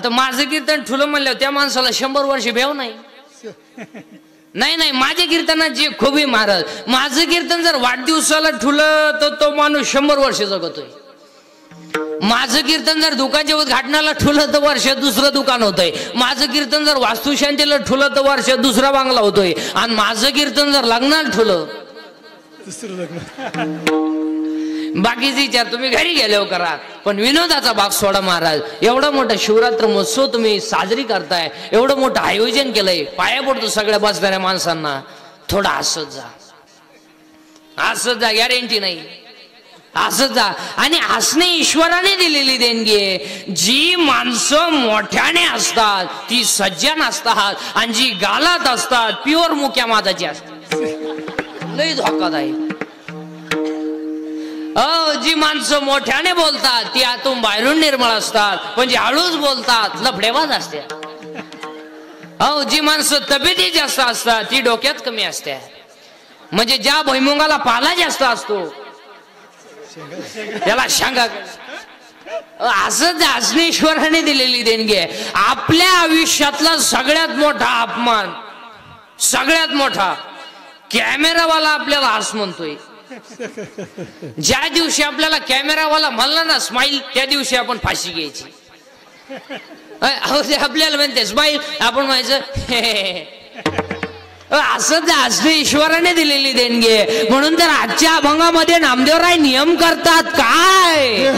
आता माझं कीर्तन ठुलं म्हणलं त्या माणसाला 100 वर्ष भेव नाही. नाही नाही, माझ्या कीर्तनात जे खोबी महाराज, माझं कीर्तन जर वाढदिवसाला ठुलं तर तो माणूस 100 वर्ष जगतोय. माझं कीर्तन जर दुकानच्या उद्घाटनाला ठुलं तर वर्षात दुसरं दुकान होतंय. माझं कीर्तन जर वास्तुशांतीला ठुलं तर वर्षात दुसरा बांगला होतोय. आणि माझं कीर्तन जर लग्नाला ठुलं दुसरं लग्न. बाकीचे विचार तुम्ही घरी गेल्यावर करा, पण विनोदाचा भाग सोडा महाराज. एवढा मोठा शिवरात्र महोत्सव तुम्ही साजरी करताय, एवढं मोठं आयोजन केलंय, पाया पडतो सगळ्या बसणाऱ्या माणसांना. थोडं हसत जा, हसत जा, गॅरंटी नाही, हसत जा. आणि हसणे ईश्वराने दिलेली देणगी आहे. जी माणसं मोठ्याने असतात ती सज्जन असतात, आणि जी गालात असतात प्युअर मुक्या मादाची असतात. लई धोकादायक. जी माणसं मोठ्याने बोलतात ती आतून बाहेरून निर्मळ असतात, पण जी हळूच बोलतात लफडेबाज असतात. जी माणसं तब्येती जास्त असतात ती डोक्यात कमी असते. म्हणजे ज्या भुईमुगाला पाला जास्त असतो त्याला शांगा. असंच हसणेश्वराने दिलेली देणगी आहे. आपल्या आयुष्यातला सगळ्यात मोठा अपमान, सगळ्यात मोठा, कॅमेरावाला आपल्याला हस म्हणतोय. ज्या दिवशी आपल्याला कॅमेरावाला म्हणला ना स्माईल, त्या दिवशी आपण फाशी घ्यायची. आपल्याला म्हणते स्माईल, आपण म्हणायचं असंच हसणे ईश्वराने दिलेली देणगी आहे. म्हणून तर आजच्या अभंगामध्ये नामदेवराय नियम करतात काय,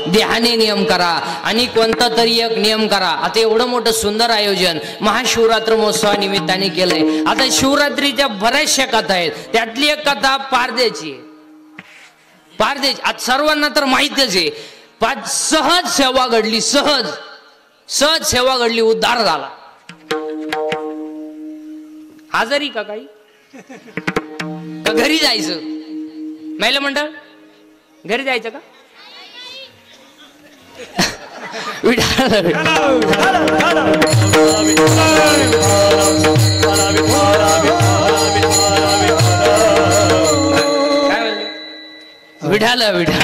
देहाने नियम करा आणि कोणता तरी एक नियम करा. आता एवढं मोठं सुंदर आयोजन महाशिवरात्र महोत्सवानिमित्ताने केलंय. आता शिवरात्रीच्या बऱ्याचशा कथा आहेत, त्यातली एक कथा पारदेची. पारदेची आज सर्वांना तर माहितच आहे. सहज सेवा घडली, सहज सेवा घडली, उद्धार झाला. आजारी का काही का घरी जायचं, महिला मंडळ घरी जायचं का? विठाला विठा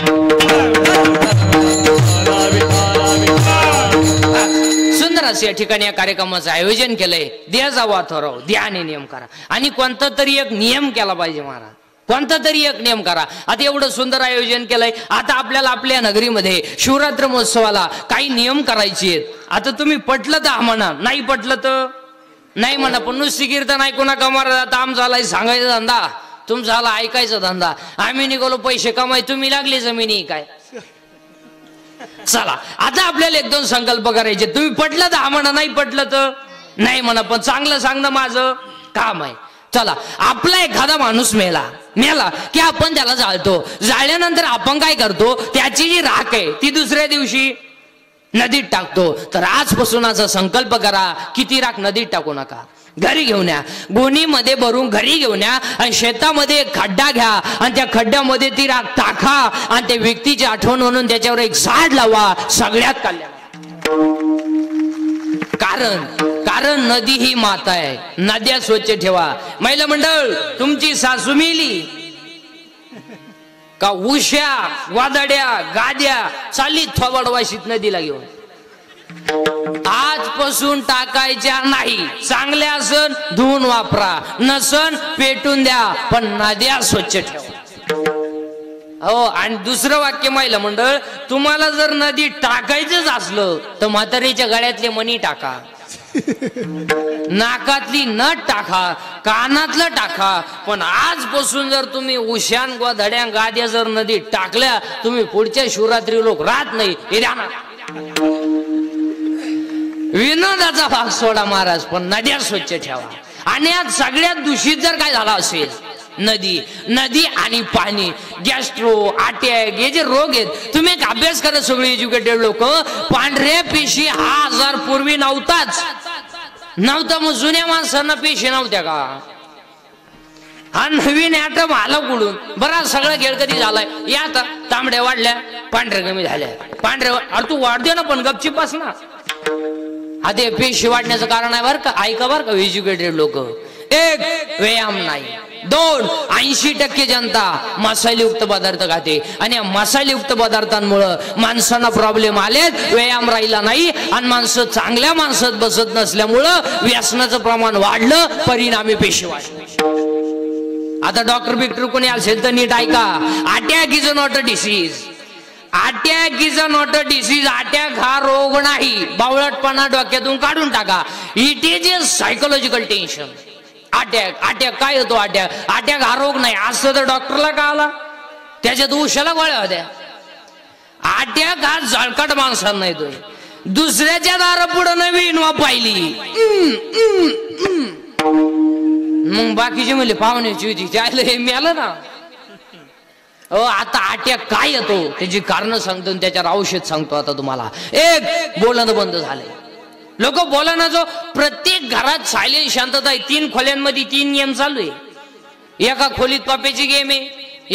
सुंदर असं या ठिकाणी या कार्यक्रमाचं आयोजन केलंय. द्या जावा थोराव, द्याने नियम करा आणि कोणता तरी एक नियम केला पाहिजे महाराज, कोणता तरी एक नियम करा. आता एवढं सुंदर आयोजन केलंय. आता आपल्याला आपल्या नगरीमध्ये शिवरात्र महोत्सवाला काही नियम करायचे आहेत. आता तुम्ही पटलं तर म्हणा, नाही पटलं तर नाही म्हणा, पण नुसती कीर्तन ऐकू नका महाराज. आता आमचा आलाय सांगायचा धंदा, तुमचा आला ऐकायचा धंदा. आम्ही निघालो पैसे कमाय, तुम्ही लागले जमिनी काय. चला आता आपल्याला एक दोन संकल्प करायचे. तुम्ही पटलं तर म्हणा, नाही पटलं तर नाही म्हणा, पण चांगलं सांगणं माझं काम आहे. चला, आपला एखादा माणूस मेला की आपण त्याला जाळतो. जाळल्यानंतर आपण काय करतो, त्याची जी राख आहे ती दुसऱ्या दिवशी नदीत टाकतो. तर आजपासून असा संकल्प करा, किती राख नदीत टाकू नका. घरी घेऊन या, गोणीमध्ये भरून घरी घेऊन या आणि शेतामध्ये एक खड्डा घ्या आणि त्या खड्ड्यामध्ये ती राख टाका आणि त्या व्यक्तीची आठवण म्हणून त्याच्यावर एक झाड लावा. सगळ्यात कल्याण. कारण नदी ही माता आहे. नद्या स्वच्छ ठेवा. महिला मंडळ, तुमची सासू मेली का उश्या वादड्या गाद्या चाली थोबडवाशीत नदीला घेऊन. आजपासून टाकायच्या नाही. चांगल्या असन धुवून वापरा, नसन पेटून द्या, पण नद्या स्वच्छ ठेवा. हो. आणि दुसरं वाक्य महिला मंडळ, तुम्हाला जर नदी टाकायचंच असलं तर म्हातारीच्या गळ्यातले मणी टाका, नाकातली नट टाका, कानातलं टाका. पण आजपासून जर तुम्ही उशान धड्या गाद्या जर नदीत टाकल्या, तुम्ही पुढच्या शिवरात्री लोक राहत नाही. हे द्या ना. विनोदाचा भाग सोडा महाराज, पण नद्या स्वच्छ ठेवा. आणि आज सगळ्यात दूषित जर काय झाला असेल, नदी आणि पाणी, गॅस्ट्रो, अटॅक, हे जे रोग आहेत, तुम्ही एक अभ्यास करा सगळे एज्युकेटेड लोक. पांढऱ्या पेशी हा आजार पूर्वी नव्हता. मग जुन्या माणसांना पेशी नव्हत्या का? हा नवीन ऍटम आला कुठून? बरा सगळं खेळ कधी झालाय. या आता तांबड्या वाढल्या, पांढऱ्या कमी झाल्या. पांढऱ्या अरे तू वाढते ना, पण गपचिप बस ना. हा ते पेशी वाढण्याचं कारण आहे बरं का. ऐका बरं का एज्युकेटेड लोक. एक, व्यायाम नाही. 2, 80% जनता मसालेयुक्त पदार्थ खाते आणि या मसालेयुक्त पदार्थांमुळे माणसांना प्रॉब्लेम आलेत. व्यायाम राहिला नाही आणि माणसं चांगल्या माणसात बसत नसल्यामुळं व्यसनाचं प्रमाण वाढलं, परिणामी पेशी वाढली. आता डॉक्टर बिक्टर कोणी असेल तर नीट ऐका. Attack is not a disease. Attack is not a disease. Attack हा रोग नाही. बावळटपणा डोक्यातून काढून टाका. It is a psychological tension. Attack काय होतो? अटॅक हा रोग नाही. असं तर डॉक्टरला का आला? त्याच्यात उशाला गोळ्या होत्या. अटॅक हा जळकट माणसांना येतोय. दुसऱ्याच्या दारा पुढे नवीन पाहिली मग बाकीचे म्हणले पाहुण्याची होती त्याला हे मिळालं ना. आता अटॅक काय येतो त्याची कारण सांगतो, त्याच्यावर औषध सांगतो आता तुम्हाला. एक, बोलणं बंद झालंय. लोक बोलणं, जो प्रत्येक घरात सायलेंट शांतता आहे. 3 खोल्यांमध्ये 3 गेम चालू आहे. एका खोलीत पाप्याची गेम आहे,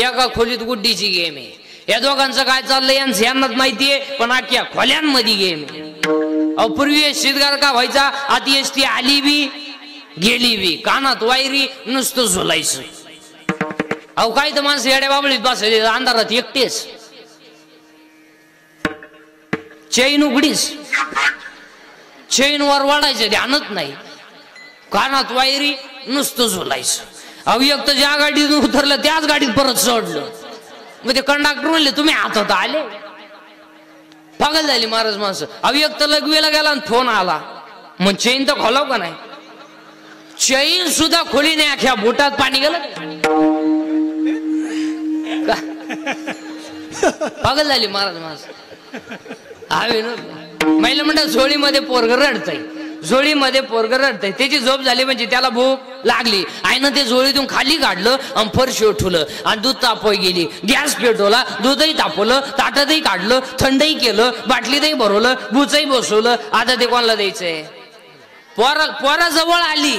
एका खोलीत गुड्डीची गेम आहे. या दोघांचं काय चाललंय यांनाच माहितीये, पण अख्ख्या खोल्यांमध्ये गेम आहे. पूर्वी शिदगार का व्हायचा, आती एसटी आली बी गेली बी, कानात वायरी, नुसतं झोलायचं. अहो काय तर माणसं येड्या बाबळीत बसायचे अंधारात एकटेच. चैन उघडीच, चैन वर वाढायचं ध्यानच नाही, कानात वायरी, नुसतं झोलायचं. अहो एक तर ज्या गाडीतून उतरलं त्याच गाडीत परत चढलं. मग ते कंडक्टर म्हणले तुम्ही हातात आले. पागल झाली महाराज माणसं. अहो एक तर लगवेला गेला आणि फोन आला, मग चैन तर खोलाव का नाही? चैन सुद्धा खोली नाही, अख्या बोटात पाणी गेलं. पागल झाली महाराज माणसं. हा विनोद. महिला म्हणतात झोळीमध्ये पोरग रडतय, झोळीमध्ये पोरग रडतय. त्याची झोप झाली म्हणजे त्याला भूक लागली. आईनं ते झोळीतून खाली काढलं आणि फरशी उठवलं आणि दूध तापवाय गेली. गॅस पेटवला, दूधही तापवलं, ताटातही काढलं, थंडही केलं, बाटलीतही भरवलं, बुचही बसवलं. आता ते कोणाला द्यायचंय? पोरा जवळ आली,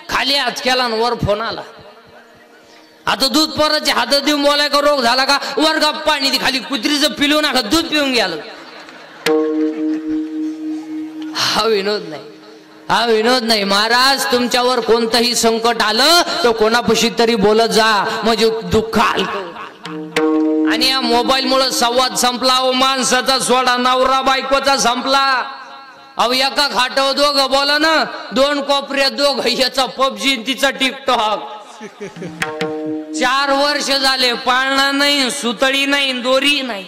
खाली हात केला आणि वर फोन आला. आता दूध पोराच्या हातात देऊन बोलाय का रोग झाला का? वर गप्पा आणि ती खाली कुत्रीचं पिलू नका दूध पिऊन गेलं. हा विनोद नाही, हा विनोद नाही महाराज. तुमच्यावर कोणतंही संकट आलं तर कोणापाशी तरी बोलत जा, म्हणजे दुःख हलकं. आणि या मोबाईल मुळे संवाद संपला. ओ माणसाचा सोडा, नवरा बायकोचा संपला. अहो एका खाटावर दोघं बोला ना, 2 कोपऱ्यात दोघं, याचा पबजी तिचा टिकटॉक. 4 वर्ष झाले, पाळणा नाही, सुतळी नाही, दोरी नाही.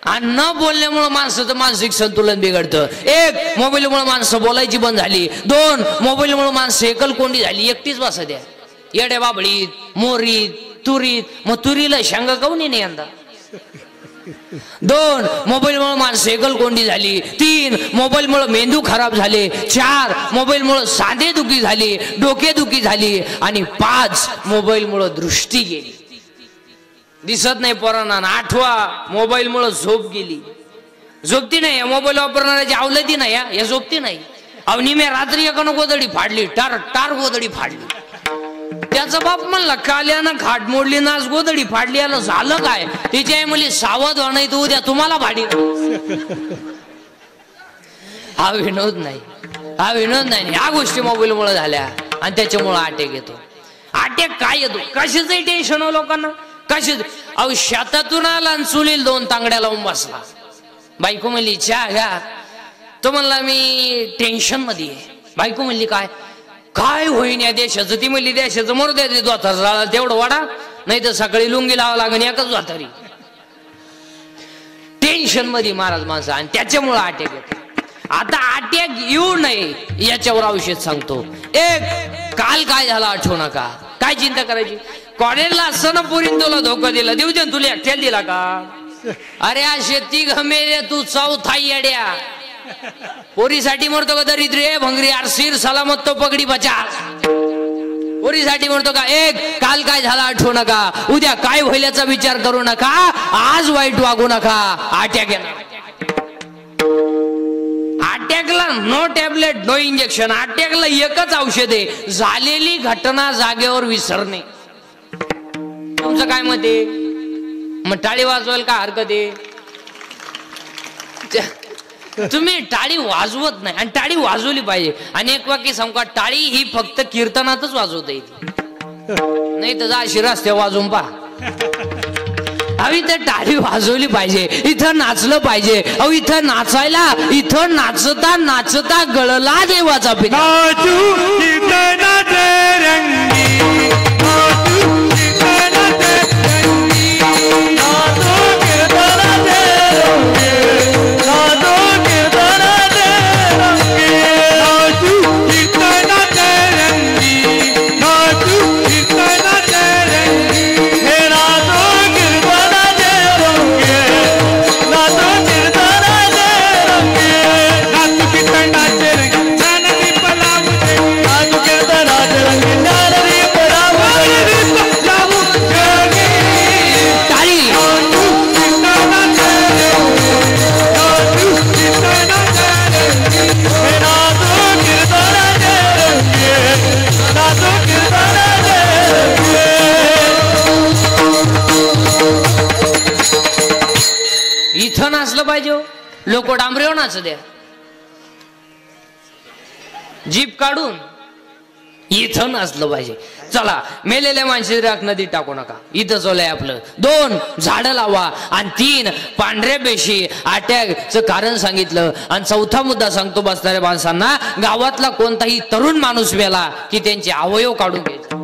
आणि न बोलल्यामुळे माणसाचं मानसिक संतुलन बिघडतं. 1, मोबाईलमुळे माणसं बोलायची बंद झाली. 2, मोबाईलमुळे माणसं एकलकोंडी झाली, एकटीच बसा द्या. येड्या बाबळीत, मोरीत, तुरीत. मग तुरीला शेंगा काऊन नाही यंदा? 2, मोबाईलमुळे माणसं एकलकोंडी झाली. 3, मोबाईलमुळे मेंदू खराब झाले. 4, मोबाईलमुळे सांधेदुखी झाली, डोकेदुखी झाली. आणि 5, मोबाईलमुळे दृष्टी गेली, दिसत नाही पोरांना. 8, मोबाईलमुळे झोप गेली. झोपती नाही, मोबाईल वापरणाऱ्याची आवलती नाही, या झोपती नाही. अहो निम्या रात्री एकानं गोदडी फाडली, टार टार गोदडी फाडली. त्याचा बाप म्हणला काल्यानं खाट मोडली ना आज गोदडी फाडली, याला झालं काय? तिची आई म्हणली सावध व्हा नाही तर उद्या तुम्हाला फाडी. हा विनोद नाही, हा विनोद नाही. ह्या गोष्टी मोबाईलमुळे झाल्या आणि त्याच्यामुळे अटॅक येतो. अटॅक काय येतो? कशाचंही टेन्शन हो लोकांना, कशाच. अहो शेतातून आला आणि चुलील 2 तांगड्या लावून बसला. बायको म्हणली चहा घ्या. तो म्हणला मी टेन्शन मध्ये आहे. बायको म्हणली काय काय होईन या देशाचं? ती म्हणली देशाचं मरू द्या, द्वाथार तेवढं वाडा, नाही तर सकाळी लुंगी लावा लागेल एकच द्वाथारी. टेन्शन मध्ये महाराज माणसं आणि त्याच्यामुळे अटॅक येतो. आता अटॅक येऊ नये याच्यावर औषध सांगतो. एक, काल काय झालं आठवू नका. काय चिंता करायची? कॉलेजला असताना पोरीन तुला धोका दिला, देऊ दे तुला एकट्याला दिला का? अरे आ शेती घमेले तू चौथा येड्या. पोरीसाठी मरतो का दरिद्रे भंगरी आरसीर सलामत तो पगडी बचा. पोरीसाठी म्हणतो का? एक, काल काय झालं आठवू नका. उद्या काय होईल याचा विचार करू नका. आज वाईट वागू नका. अटॅक येणार. अटॅकला नो टॅबलेट नो इंजेक्शन. अटॅकला एकच औषध आहे, झालेली घटना जागेवर विसरणे. तुमचं काय मत आहे? मग टाळी वाजवायला काय हरकत आहे? तुम्ही टाळी वाजवत नाही आणि टाळी वाजवली पाहिजे. आणि एक वाक्य सांगू का, टाळी ही फक्त कीर्तनातच वाजवता येते, नाही तर जा अशी रस्ते वाजवून पहा. अहो इथं टाळी वाजवली पाहिजे, इथं नाचलं पाहिजे. अहो इथं नाचायला, इथं नाचता नाचता गळला देवाचा पिता. इथं नाचलं पाहिजे. लोक डांबरेवर नाच द्या, जीप काढून इथं नाचलं पाहिजे. चला मेलेल्या माणसाची राख नदीत टाकू नका, इथं चोलय आपलं. 2, झाडं लावा. आणि 3, पांढऱ्या पेशी. अटॅकचं कारण सांगितलं. आणि 4था मुद्दा सांगतो बसणाऱ्या माणसांना, गावातला कोणताही तरुण माणूस मेला की त्यांचे अवयव काढून घ्यायचे.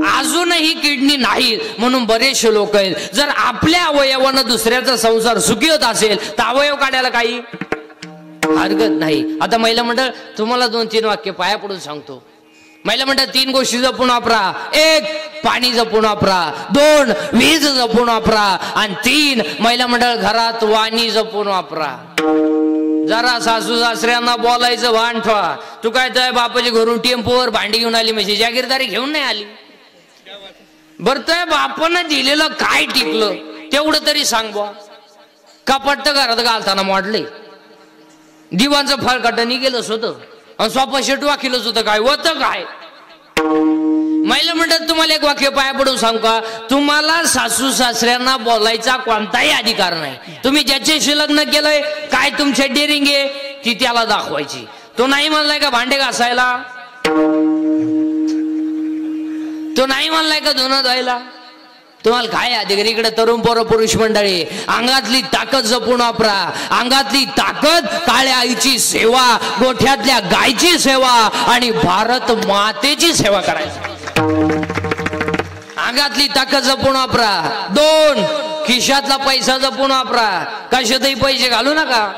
अजूनही किडनी नाही म्हणून बरेचसे लोक आहेत. जर आपल्या अवयवानं दुसऱ्याचा संसार सुखी होत असेल तर अवयव काढायला काही हरकत नाही. आता महिला मंडळ तुम्हाला 2-3 वाक्य पाया पडून सांगतो. महिला मंडळ 3 गोष्टी जपून वापरा. 1, पाणी जपून वापरा. 2, वीज जपून वापरा. आणि 3, महिला मंडळ घरात वाणी जपून वापरा. जरा सासू सासऱ्यांना बोलायचं भान ठेवा. तू काय तर बापाच्या घरून टेम्पोवर भांडी घेऊन आली म्हणजे जागीरदारी घेऊन नाही आली. बर तर बापानं दिलेलं काय टिकलं तेवढं तरी सांग बा. कपाट तर घरात घालताना मोडले, दिवांचं फळकटणी गेलंच होतं आणि सोपा शेट वाकिलच होतं. काय होतं काय? महिला म्हणतात तुम्हाला एक वाक्य पाया पडून सांगू का, तुम्हाला सासू सासऱ्यांना बोलायचा कोणताही अधिकार नाही. तुम्ही ज्याच्याशी लग्न केलंय काय तुमच्या डेअरिंग आहे ती त्याला दाखवायची. तो नाही म्हणलाय का भांडे घासायला, तो नाही म्हणलाय का धुणं धुवायला, तुम्हाला काय अधिकार? इकडे तरुण पोरं पुरुष मंडळी, अंगातली ताकद जपून वापरा. अंगातली ताकद काळ्या आईची सेवा, गोठ्यातल्या गायची सेवा आणि भारत मातेची सेवा करायची. अंगातली ताकद जपून वापरा. 2, खिशातला पैसा जपून वापरा. कशातही पैसे घालू नका.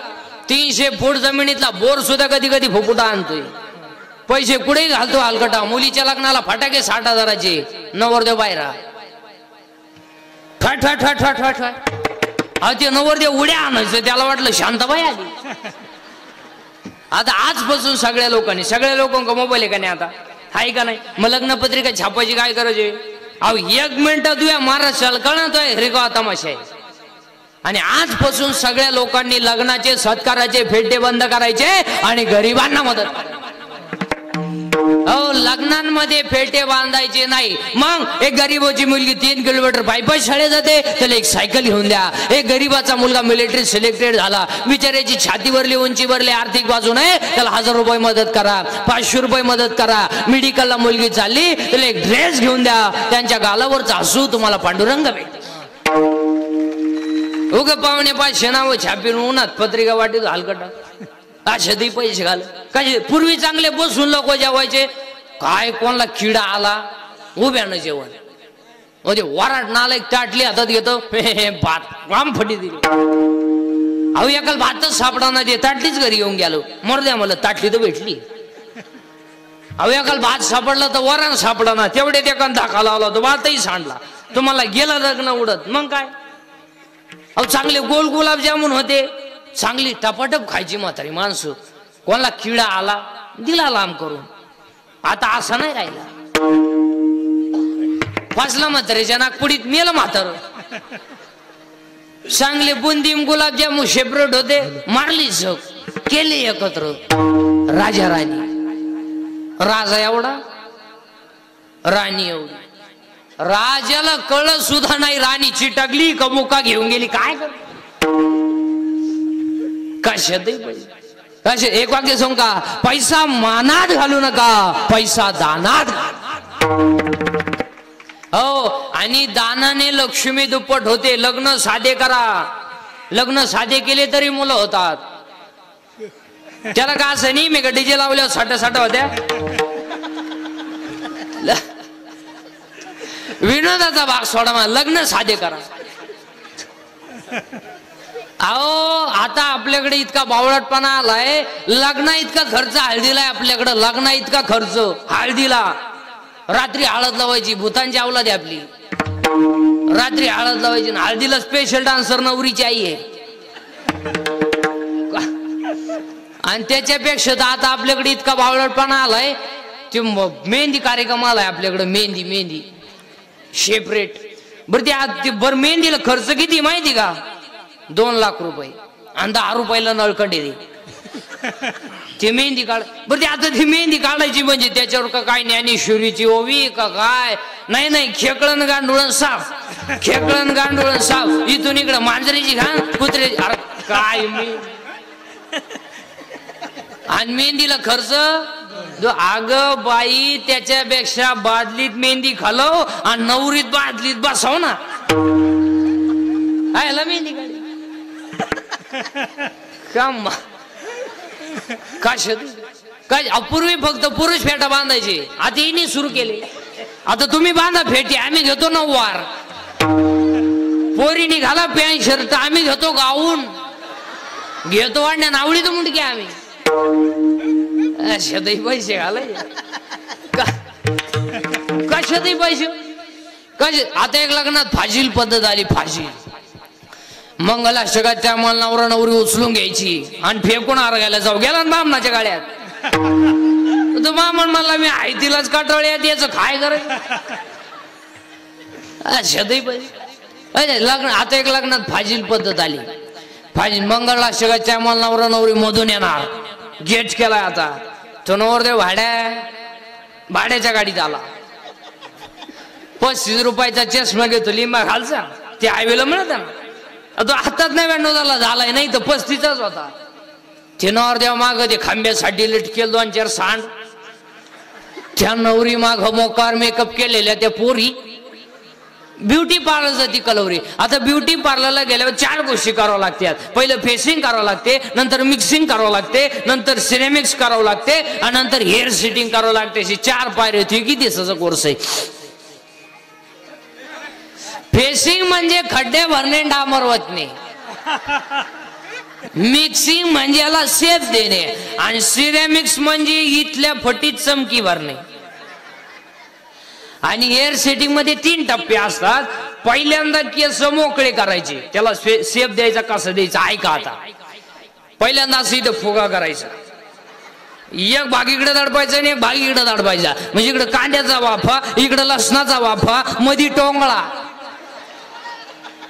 300 फूट जमिनीतला बोर सुद्धा कधी कधी फुफुटा आणतोय. पैसे कुठेही घालतो हलकटा. मुलीच्या लग्नाला फटाके 60,000चे, नवरदेव बाहेरा ठट ठट ठट ठट ठट ठट. ते नवरदेव उड्या आणायचं, त्याला वाटलं शांताबाई आली. आता आजपासून सगळ्या लोकांना मोबाईल आहे का नाही? आता आहे का नाही? मग लग्नपत्रिका छापायची काय करायचे? अहो 1 मिनिटात तुझ्या महाराष्ट्राला कळतोय रे का तमाशा आहे. आणि आजपासून सगळ्या लोकांनी लग्नाचे सत्काराचे फेटे बंद करायचे आणि गरिबांना मदत करायची. लग्नांमध्ये फेटे बांधायचे नाही. मग एक गरीबाची मुलगी 3 किलोमीटर पायी शाळेत जाते, त्याला एक सायकल घेऊन द्या. एक गरीबाचा मुलगा मिलिटरी सिलेक्टेड झाला, बिचाऱ्याची छाती भरली, उंची भरली, आर्थिक बाजू नाही, त्याला 1000 रुपये मदत करा, 500 रुपये मदत करा. मेडिकलला मुलगी चालली, त्याला एक ड्रेस घेऊन द्या. त्यांच्या गालावरचा हसू तुम्हाला पांडुरंग भेटते. उगा पाहुणे 500 नावं छापीन उन्हात पत्रिका वाटीत हलकटा अशातही पैसे घाल. कसे पूर्वी चांगले बसून लोक जेवायचे. काय कोणाला किडा आला उभ्यानं जेवण, म्हणजे वराट नाला एक ताटली हातात घेतो, भात वाम फटी दिली. अहो एकाला भातच सापडा ते ताटलीच घरी येऊन गेलो. मरद्या मला ताटली तर भेटली. अहो एकाला भात सापडला तर वरण सापडा ना, तेवढे एका धाका लावला तो भातही सांडला. तुम्हाला गेलं लग्न उडत. मग काय, अहो चांगले गोल गुलाबजामुन होते, चांगली टपाटप खायची म्हातारी माणसं. कोणाला किडा आला दिला लांब करून. आता असं नाही राहिला. फसला म्हातारीच्या नागपुडीत मेलं म्हातार. चांगले बुंदीम गुलाबजामुन सेपरेट होते, मारली झक, केले एकत्र. राजा राणी, राजा एवढा राणी एवढी. राजाला कळलं सुद्धा नाही राणी चिटकली का मुका घेऊन गेली. काय कर कशातही पैसे. कसे एक वाक्य सांगू का, पैसा मानात घालू नका, पैसा दानात. हो, आणि दानाने लक्ष्मी दुप्पट होते. लग्न साधे करा. लग्न साधे केले तरी मुलं होतात. त्याला का असं नाही मी का डीजे लावल्या साठ होत्या. विनोदाचा भाग सोडा, मला लग्न साधे करा. अहो आता आपल्याकडे इतका बावळटपणा आलाय. लग्न इतका खर्च हळदीला आहे आपल्याकडे. लग्न इतका खर्च हळदीला. रात्री हळद लावायची, भूतांची अवलाद आहे आपली. रात्री हळद लावायची, हळदीला स्पेशल डान्सर नवरीची आई आहे. आणि त्याच्यापेक्षा तर आता आपल्याकडे इतका बावळटपणा आलाय, ते मेहंदी कार्यक्रम आलाय आपल्याकडे. मेहंदी सेपरेट. बरं मेहंदीला खर्च किती माहिती का? 2 लाख रुपये. आणि 10 रुपयाला नळकंडी दे. ते मेहंदी काढ. बरं ते आता ती मेहंदी काढायची म्हणजे त्याच्यावर का काय ज्ञानेश्वरीची ओवी का काय? नाही, खेकळण गांडुळण साफ, खेकळण गांडुळण साफ. इथून इकडं मांजरीची घाण, कुत्र्याची. अरे काय मी. आणि मेहंदीला खर्च. अग बाई, त्याच्यापेक्षा बादलीत मेहंदी घालव आणि नवरीत बादलीत बसव ना. आयला मेहंदी काढली काम काय. अपूर्वी फक्त पुरुष फेटा बांधायचे, आता हिने सुरू केले. आता तुम्ही बांधा फेटी, आम्ही घेतो 9 वार. पोरीनी घाला पॅन्ट शर्ट, आम्ही घेतो गाऊन. घेतो वाढण्या नावडी तर मुंडकी आम्ही. अशातही पैसे घालायचे. कशातही पैसे कसे. आता एक लग्नात फाजील पद्धत आली. फाजील मंगलाष्टकात त्या मला नवरा नवरी उचलून घ्यायची आणि फेकून आरगायला जाऊ. गेला ना बामणाच्या गाड्यात. तो मामन म्हणला मी आहे तिलाच काटवळ्यात याचं काय करायचं. अशातही पैसे. लग्न आता एक लग्नात फाजील पद्धत आली. फाजील मंगलाष्टकात त्या मला नवरा नवरी मधून येणार. गेट केलाय आता. तो नवरदेव भाड्याच्या गाडीत आला. 35 रुपयाचा चष्मा घेतो, लिंबा घालचा. ते हायवेला मिळत ना. तो हातात 99 झालाय, नाही तर 35चाच होता. ते नवरदेव माग ते खांब्यासाठी लटकेल 2-4 सांड. त्या नवरी माग मोकार मेकअप केलेल्या त्या पोरी. ब्युटी पार्लर जाती कलवरी. आता ब्युटी पार्लरला गेल्यावर 4 गोष्टी करावं लागतात. पहिलं फेसिंग करावं लागते, नंतर मिक्सिंग करावं लागते, नंतर सिरेमिक्स करावं लागते, आणि नंतर हेअर सेटिंग करावं लागते. अशी 4 पायऱ्या. किती दिवसाचा कोर्स आहे. फेसिंग म्हणजे खड्डे भरणे, डांबर वतणे. मिक्सिंग म्हणजे याला शेप देणे, आणि सिरेमिक्स म्हणजे इथल्या फटीत चमकी भरणे. आणि हेअर सेटिंग मध्ये 3 टप्पे असतात. पहिल्यांदा केस मोकळे करायचे, त्याला शेप द्यायचा. कसं द्यायचा ऐका आता. पहिल्यांदा असं इथं फुगा करायचा. एक भाग इकडे दडपायचा आणि एक भाग इकडे दडपायचा. म्हणजे इकडे कांद्याचा वाफा, इकडे लसणाचा वाफा, मधी टोंगळा.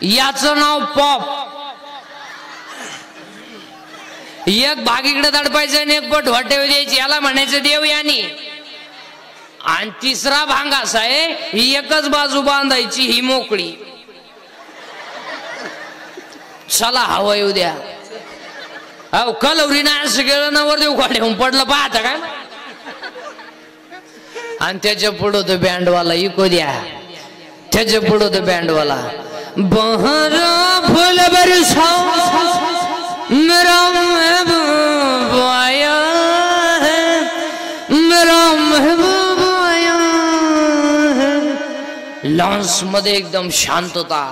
याचं नाव पॉप. एक भाग इकडे दडपायचं आणि एक पट वाटेव द्यायची, याला म्हणायचं देव यानी. आणि तिसरा भाग असा आहे, ही एकच बाजू बांधायची, ही मोकळी. चला हवा येऊ द्या. अहो कलवरी नाही असं गेलं ना, वर देऊ खाली पडलं पाहता काय. आणि त्याच्या पुढं तो बँडवाला इको द्या, त्याच्या पुढं तो बँडवाला बहरा फुल बरसाओ मेरा महबूब आया है, मेरा महबूब आया है. लॉन्स मध्ये एकदम शांतता,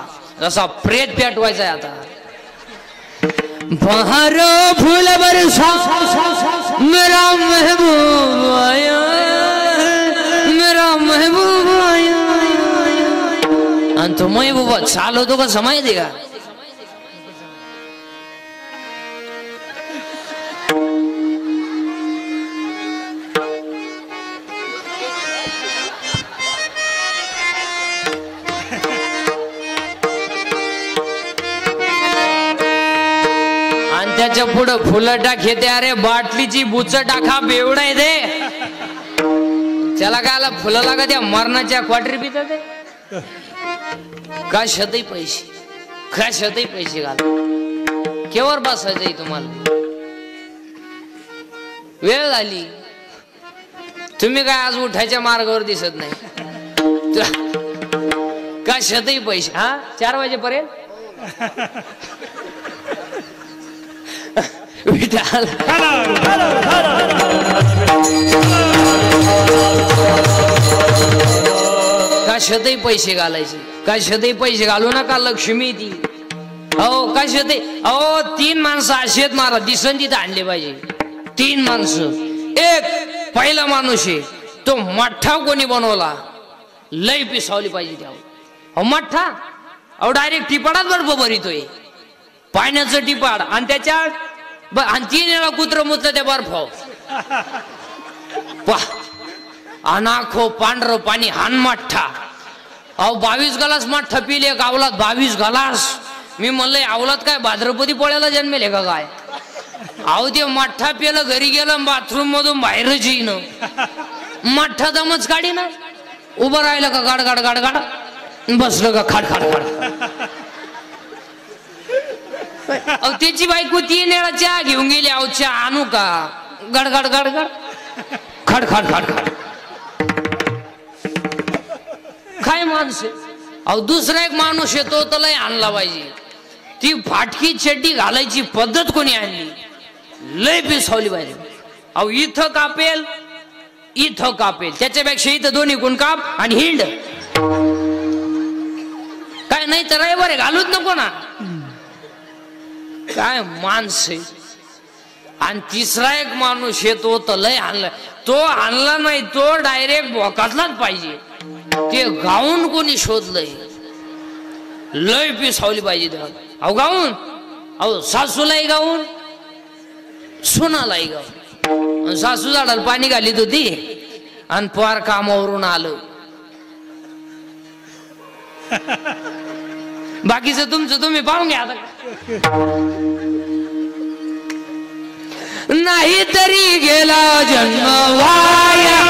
जसा प्रेत पेटवायचा आहे आता. बहरा फुल बरसाओ मेरा महबूब आया है, मेरा महबूब आया. आणि तो महबूबा चालवतो का माहिती का? आणि त्याच्या पुढं फुलं टाक येते. अरे बाटलीची बुच टाका बेवडा आहे ते. त्याला काय आला फुलं लागा त्या मरणाच्या क्वाटरी पितात ते. कशातही पैसे, कशातही पैसे घाल. केवर बसायचंय तुम्हाला? वेळ झाली, तुम्ही काय आज उठायच्या मार्गावर दिसत नाही. कशातही पैसे. हा 4 वाजेपर्यंत विठाल कशातही पैसे घालायचे, कशातही पैसे घालू नका. लक्ष्मी ती अहो कशातही. अहो 3 माणसं असेत महाराज दिसन तिथं आणले पाहिजे. 3 माणसं. एक पहिला माणूस आहे तो मठ्ठा कोणी बनवला, लय पिसावली पाहिजे त्यावर. अहो मठ्ठा, अहो डायरेक्ट टिपाडात बर्फ भरितोय, पाण्याचं टिपाड. आणि त्याच्यात आणि 3 वेळा कुत्र मुतलं त्या बर्फाव. अनाखो पांढरं पाणी हान मठ्ठा. अहो 22 गलास मठ्ठा पिले एक अवलात. 22 गलास. मी म्हणलं अवलात काय भाद्रपदी पोळ्याला जन्मेले का काय? अहो ते मठ्ठा पिलं, घरी गेलं, बाथरूम मधून बाहेरच येईन. मठ्ठा दमच काढी ना. उभं राहिलं का गाड गाड गाड गाड, बसलं का खाड खाड खाड. अहो त्याची बायको 3 वेळा चहा घेऊन गेली. अहो चहा आणू का? गड गड गड गड खड खड खड खड. काय माणूस. अहो दुसरा एक माणूस येतो तर लय आणला पाहिजे. ती फाटकी चड्डी घालायची पद्धत कोणी आणली, लय पिसावली पाहिजे. अहो इथं कापेल, इथं कापेल, त्याच्यापेक्षा इथं दोन्ही कोण काप आणि हिंड. काय नाही तर रविवारी घालूच नको ना. काय माणसे. आणि तिसरा एक माणूस येतो तर लय आणला. तो आणला नाही, तो डायरेक्ट भोकातलाच पाहिजे. ते गाऊन कोणी शोधलंय, लय पिसावली पाहिजे. अहो गाऊन, अहो सासूलाही गाऊन, सुनालाही गाऊन. सासू झाडाला पाणी घालीत होती आणि पार कामावरून आलं. बाकीचं तुमचं तुम्ही पाहून घ्या. नाही तरी गेला जन्म वाया.